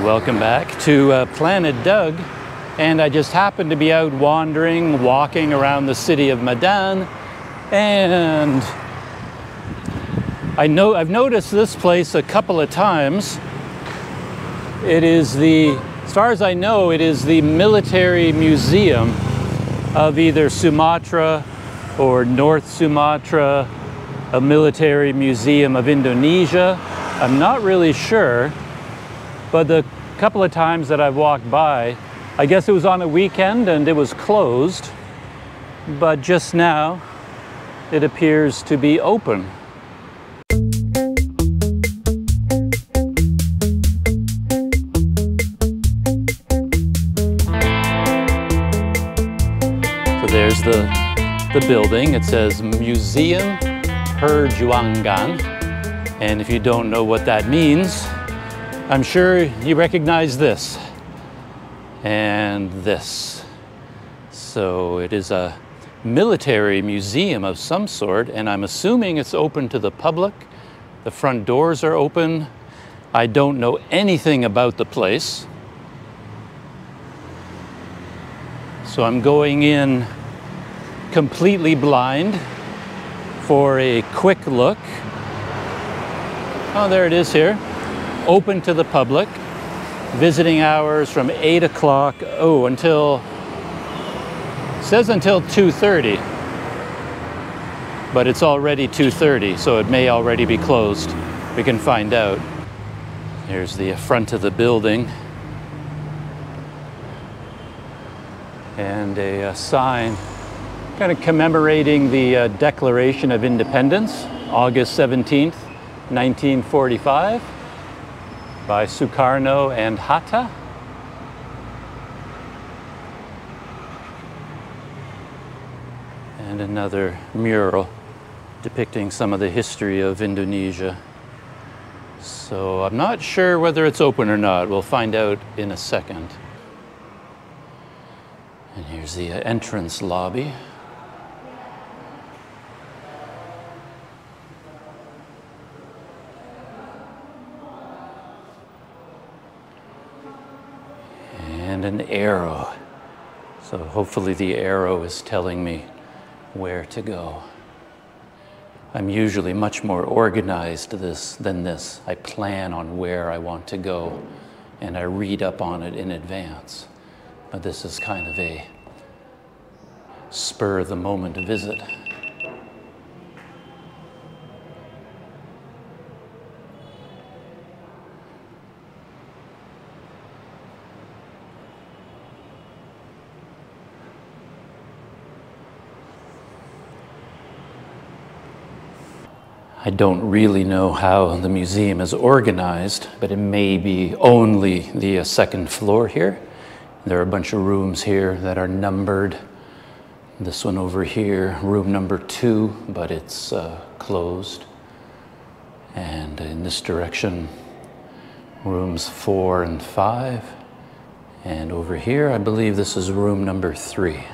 Welcome back to Planet Doug, and I just happened to be out wandering, walking around the city of Medan, and I've noticed this place a couple of times. It is as far as I know, it is the military museum of either Sumatra or North Sumatra, a military museum of Indonesia. I'm not really sure, but the couple of times that I've walked by, I guess it was on a weekend and it was closed, but just now it appears to be open. There's the building. It says Museum Perjuangan. And if you don't know what that means, I'm sure you recognize this and this. So it is a military museum of some sort, and I'm assuming it's open to the public. The front doors are open. I don't know anything about the place, so I'm going in completely blind for a quick look. Oh, there it is here. Open to the public. Visiting hours from 8 o'clock, until 2:30. But it's already 2:30, so it may already be closed. We can find out. Here's the front of the building. And a sign kind of commemorating the Declaration of Independence, August 17th, 1945, by Sukarno and Hatta. And another mural depicting some of the history of Indonesia. So I'm not sure whether it's open or not. We'll find out in a second. And here's the entrance lobby. And an arrow. So hopefully the arrow is telling me where to go. I'm usually much more organized than this. I plan on where I want to go and I read up on it in advance. But this is kind of a spur of the moment visit. I don't really know how the museum is organized, but it may be only the second floor here. There are a bunch of rooms here that are numbered. This one over here, room number 2, but it's closed. And in this direction, rooms 4 and 5. And over here, I believe this is room number 3.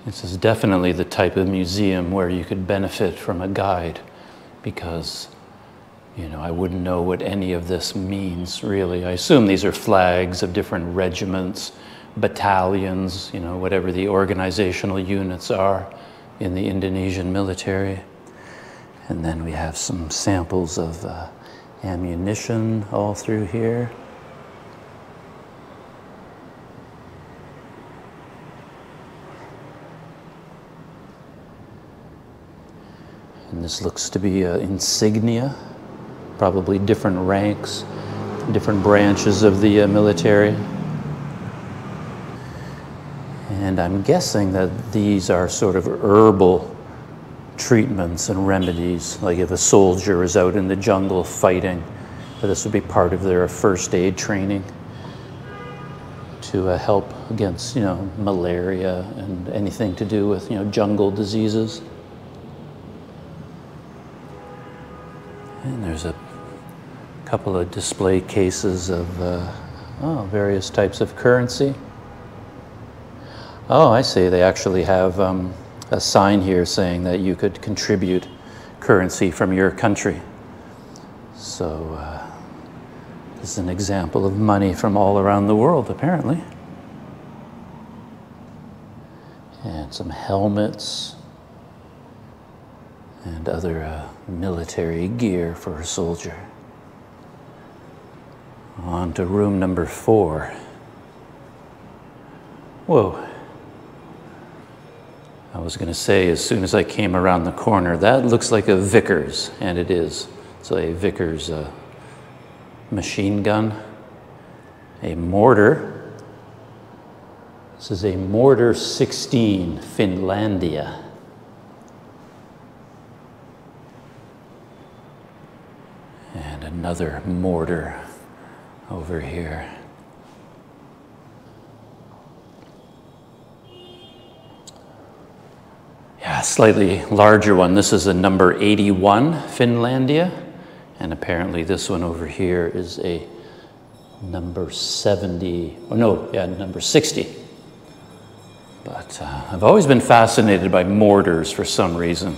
This is definitely the type of museum where you could benefit from a guide, because, you know, I wouldn't know what any of this means, really. I assume these are flags of different regiments, battalions, you know, whatever the organizational units are in the Indonesian military. And then we have some samples of ammunition all through here. And this looks to be insignia, probably different ranks, different branches of the military. And I'm guessing that these are sort of herbal treatments and remedies, like if a soldier is out in the jungle fighting, this would be part of their first aid training to help against, you know, malaria and anything to do with, you know, jungle diseases. And there's a couple of display cases of various types of currency. Oh, I see. They actually have a sign here saying that you could contribute currency from your country. So this is an example of money from all around the world, apparently. And some helmets and other military gear for a soldier. On to room number 4. Whoa. I was going to say, as soon as I came around the corner, that looks like a Vickers, and it is. It's a Vickers machine gun, a mortar. This is a Mortar 16 Finlandia. And another mortar over here. Yeah, slightly larger one. This is a number 81 Finlandia, and apparently this one over here is a number 70, oh no, yeah, number 60. But I've always been fascinated by mortars for some reason.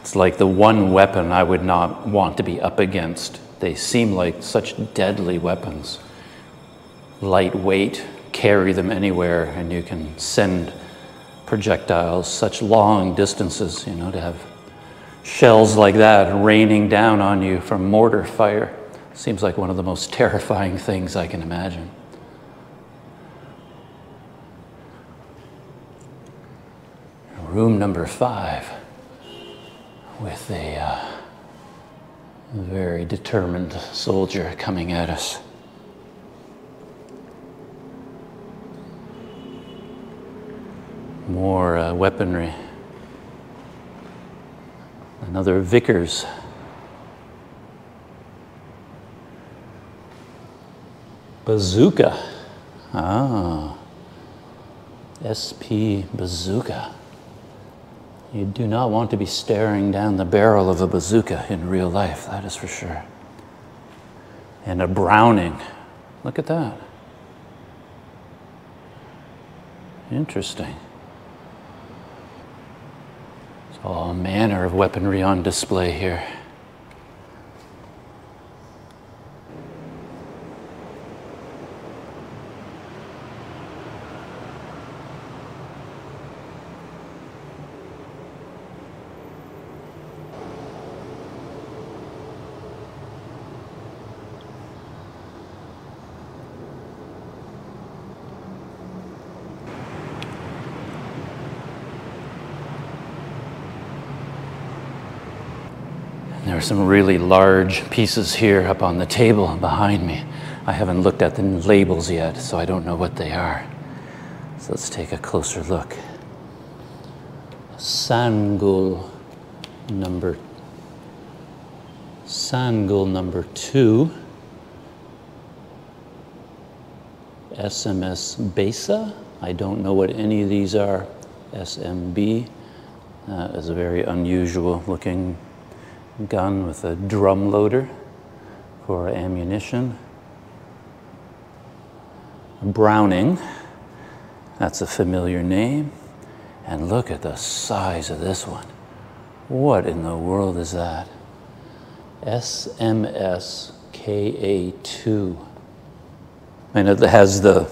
It's like the one weapon I would not want to be up against. They seem like such deadly weapons. Lightweight, carry them anywhere, and you can send projectiles such long distances, you know, to have shells like that raining down on you from mortar fire. Seems like one of the most terrifying things I can imagine. Room number 5 with a very determined soldier coming at us. More weaponry. Another Vickers. Bazooka. Ah. SP Bazooka. You do not want to be staring down the barrel of a bazooka in real life, that is for sure. And a Browning. Look at that. Interesting. All manner of weaponry on display here. There are some really large pieces here up on the table behind me. I haven't looked at the labels yet, so I don't know what they are. So let's take a closer look. Sangul number 2. SMS Besa. I don't know what any of these are. SMB is a very unusual looking gun with a drum loader for ammunition. Browning, that's a familiar name. And look at the size of this one. What in the world is that? SMS KA2. And it has the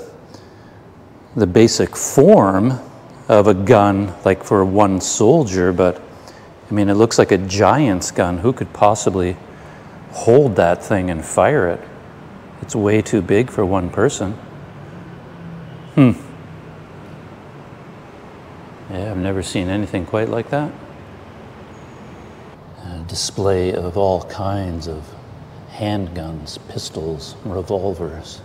basic form of a gun, like for one soldier, but I mean, it looks like a giant's gun. Who could possibly hold that thing and fire it? It's way too big for one person. Yeah, I've never seen anything quite like that. A display of all kinds of handguns, pistols, revolvers.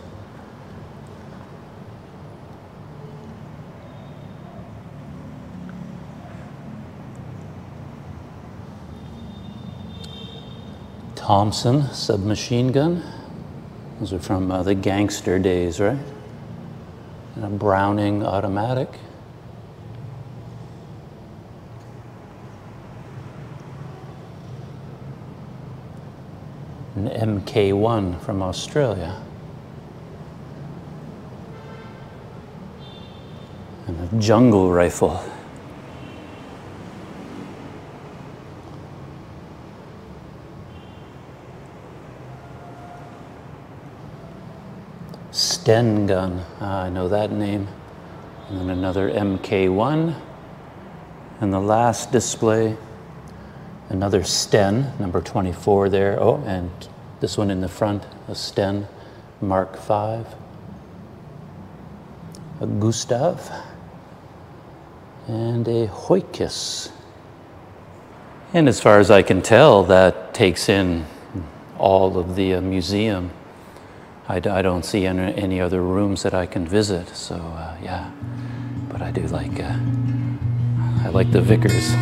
Thompson submachine gun. Those are from the gangster days, right? And a Browning automatic. An MK1 from Australia. And a jungle rifle. Sten gun, I know that name. And then another MK1. And the last display, another Sten, number 24 there. Oh, and this one in the front, a Sten Mark V. A Gustav. And a Hoikis. And as far as I can tell, that takes in all of the museum. I don't see any other rooms that I can visit, so yeah. But I do like, I like the Vickers.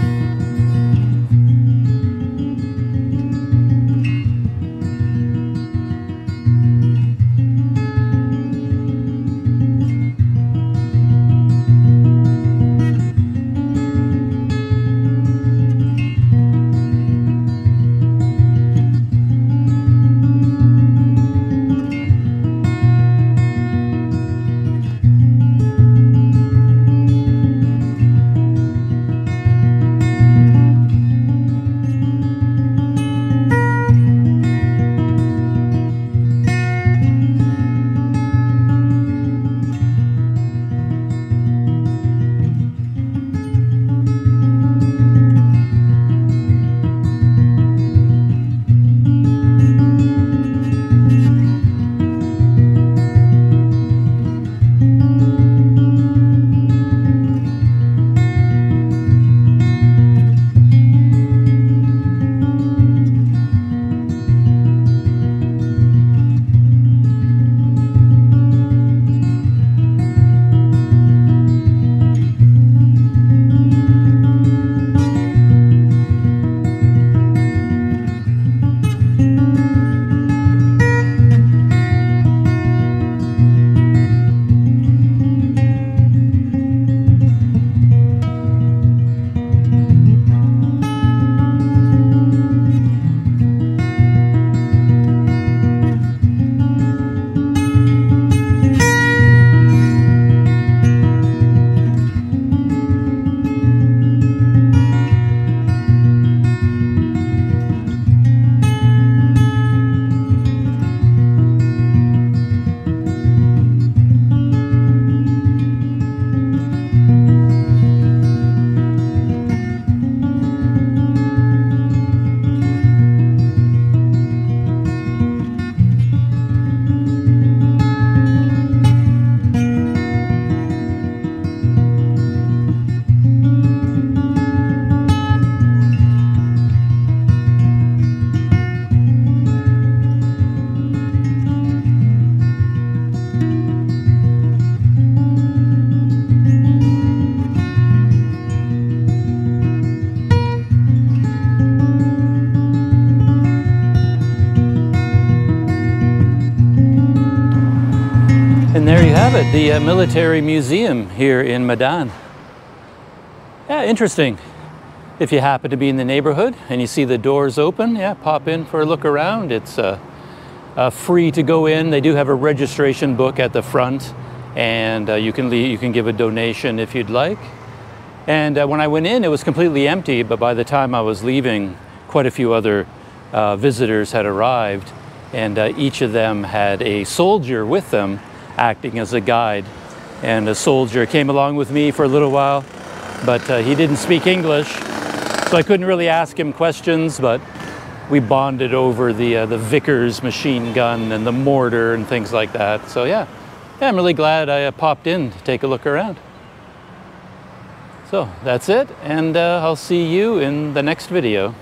And there you have it, the military museum here in Medan. Yeah, interesting. If you happen to be in the neighborhood and you see the doors open, yeah, pop in for a look around. It's free to go in. They do have a registration book at the front, and you can give a donation if you'd like. And when I went in, it was completely empty, but by the time I was leaving, quite a few other visitors had arrived, and each of them had a soldier with them acting as a guide. And a soldier came along with me for a little while, but he didn't speak English, so I couldn't really ask him questions, but we bonded over the Vickers machine gun and the mortar and things like that. So yeah, I'm really glad I popped in to take a look around. So that's it, and I'll see you in the next video.